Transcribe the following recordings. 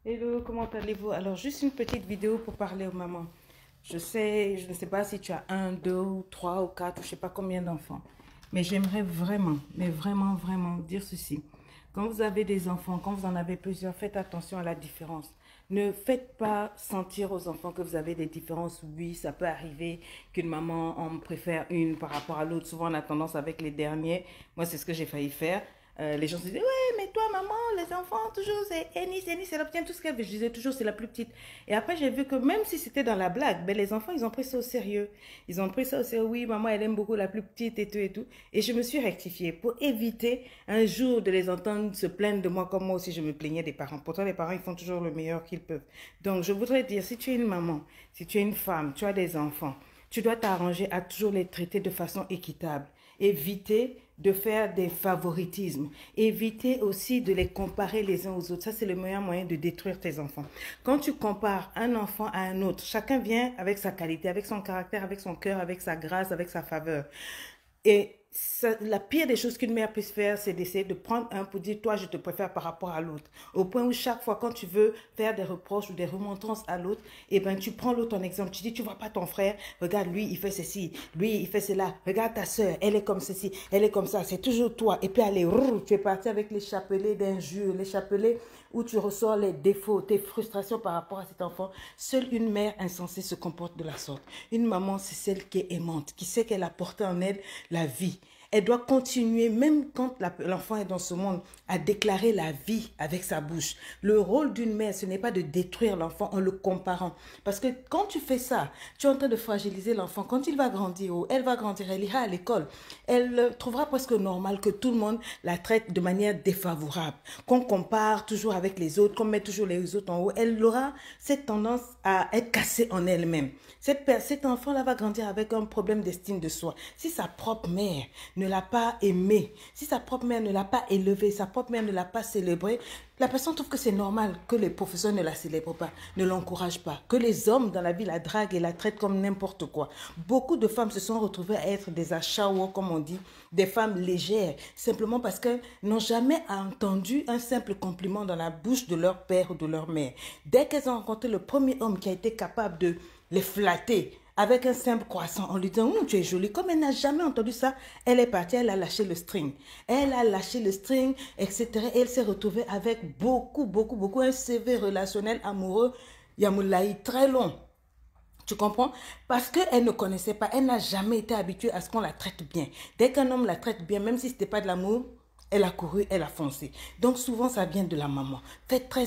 Hello, comment allez-vous? Alors, juste une petite vidéo pour parler aux mamans. Je ne sais pas si tu as un, deux, ou trois, ou quatre, ou je ne sais pas combien d'enfants. Mais j'aimerais vraiment, mais vraiment, vraiment dire ceci. Quand vous avez des enfants, quand vous en avez plusieurs, faites attention à la différence. Ne faites pas sentir aux enfants que vous avez des différences. Oui, ça peut arriver qu'une maman en préfère une par rapport à l'autre. Souvent, on a tendance avec les derniers. Moi, c'est ce que j'ai failli faire. Les gens se disaient, ouais, mais toi, maman, les enfants, toujours, c'est Ennis, elle obtient tout ce qu'elle veut. Je disais toujours, c'est la plus petite. Et après, j'ai vu que même si c'était dans la blague, ben, les enfants, ils ont pris ça au sérieux. Ils ont pris ça au sérieux. Oui, maman, elle aime beaucoup la plus petite et tout et tout. Et je me suis rectifiée pour éviter un jour de les entendre se plaindre de moi comme moi aussi je me plaignais des parents. Pourtant, les parents, ils font toujours le meilleur qu'ils peuvent. Donc, je voudrais dire, si tu es une maman, si tu es une femme, tu as des enfants, tu dois t'arranger à toujours les traiter de façon équitable. Éviter de faire des favoritismes. Éviter aussi de les comparer les uns aux autres. Ça, c'est le meilleur moyen de détruire tes enfants. Quand tu compares un enfant à un autre, chacun vient avec sa qualité, avec son caractère, avec son cœur, avec sa grâce, avec sa faveur. Et ça, la pire des choses qu'une mère puisse faire, c'est d'essayer de prendre un pour dire, toi, je te préfère par rapport à l'autre. Au point où chaque fois, quand tu veux faire des reproches ou des remontrances à l'autre, eh ben, tu prends l'autre en exemple. Tu dis, tu vois pas ton frère, regarde, lui, il fait ceci, lui, il fait cela. Regarde ta soeur, elle est comme ceci, elle est comme ça. C'est toujours toi. Et puis, allez, tu es parti avec les chapelets d'injures, les chapelets où tu ressors les défauts, tes frustrations par rapport à cet enfant. Seule une mère insensée se comporte de la sorte. Une maman, c'est celle qui est aimante, qui sait qu'elle a porté en elle la vie. Elle doit continuer, même quand l'enfant est dans ce monde, à déclarer la vie avec sa bouche. Le rôle d'une mère, ce n'est pas de détruire l'enfant en le comparant. Parce que quand tu fais ça, tu es en train de fragiliser l'enfant. Quand il va grandir ou elle va grandir, elle ira à l'école. Elle trouvera presque normal que tout le monde la traite de manière défavorable. Qu'on compare toujours avec les autres, qu'on met toujours les autres en haut. Elle aura cette tendance à être cassée en elle-même. Cet enfant-là va grandir avec un problème d'estime de soi. Si sa propre mère ne l'a pas aimé, si sa propre mère ne l'a pas élevé, sa propre mère ne l'a pas célébré, la personne trouve que c'est normal que les professeurs ne la célèbrent pas, ne l'encouragent pas, que les hommes dans la vie la draguent et la traitent comme n'importe quoi. Beaucoup de femmes se sont retrouvées à être des achaouas, comme on dit, des femmes légères, simplement parce qu'elles n'ont jamais entendu un simple compliment dans la bouche de leur père ou de leur mère. Dès qu'elles ont rencontré le premier homme qui a été capable de les flatter avec un simple croissant en lui disant tu es jolie. Comme elle n'a jamais entendu ça, elle est partie, elle a lâché le string. Elle a lâché le string, etc. Et elle s'est retrouvée avec beaucoup, un CV relationnel amoureux, Yamoulaï, très long. Tu comprends? Parce qu'elle ne connaissait pas, elle n'a jamais été habituée à ce qu'on la traite bien. Dès qu'un homme la traite bien, même si ce n'était pas de l'amour, elle a couru, elle a foncé. Donc souvent, ça vient de la maman. Faites très,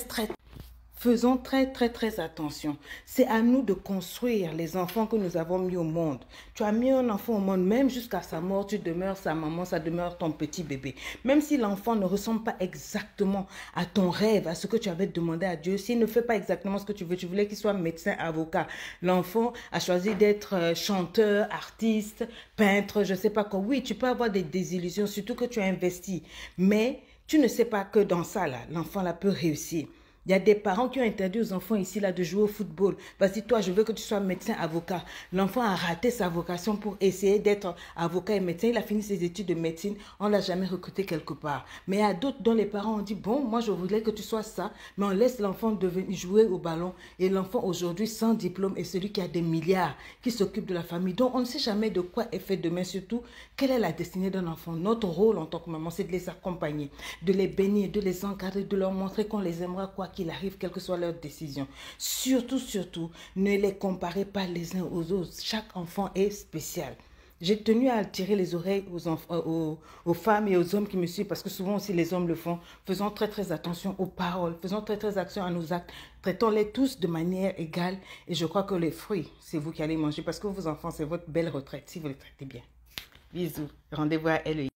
faisons très attention. C'est à nous de construire les enfants que nous avons mis au monde. Tu as mis un enfant au monde, même jusqu'à sa mort, tu demeures sa maman, ça demeure ton petit bébé. Même si l'enfant ne ressemble pas exactement à ton rêve, à ce que tu avais demandé à Dieu, s'il ne fait pas exactement ce que tu veux, tu voulais qu'il soit médecin, avocat. L'enfant a choisi d'être chanteur, artiste, peintre, je ne sais pas quoi. Oui, tu peux avoir des désillusions, surtout que tu as investi. Mais tu ne sais pas que dans ça, là, l'enfant là peut réussir. Il y a des parents qui ont interdit aux enfants ici là de jouer au football. Vas-y, toi, je veux que tu sois médecin, avocat. L'enfant a raté sa vocation pour essayer d'être avocat et médecin. Il a fini ses études de médecine. On ne l'a jamais recruté quelque part. Mais il y a d'autres dont les parents ont dit, bon, moi, je voudrais que tu sois ça. Mais on laisse l'enfant jouer au ballon. Et l'enfant, aujourd'hui, sans diplôme, est celui qui a des milliards, qui s'occupe de la famille. Donc, on ne sait jamais de quoi est fait demain. Surtout, quelle est la destinée d'un enfant. Notre rôle en tant que maman, c'est de les accompagner, de les bénir, de les encadrer, de leur montrer qu'on les aimera quoi qu'il arrive, quelle que soit leur décision. Surtout, ne les comparez pas les uns aux autres. Chaque enfant est spécial. J'ai tenu à tirer les oreilles aux femmes et aux hommes qui me suivent, parce que souvent aussi les hommes le font. Faisons très attention aux paroles, faisons très attention à nos actes. Traitons-les tous de manière égale, et je crois que les fruits, c'est vous qui allez manger, parce que vos enfants, c'est votre belle retraite, si vous les traitez bien. Bisous. Rendez-vous à LEI.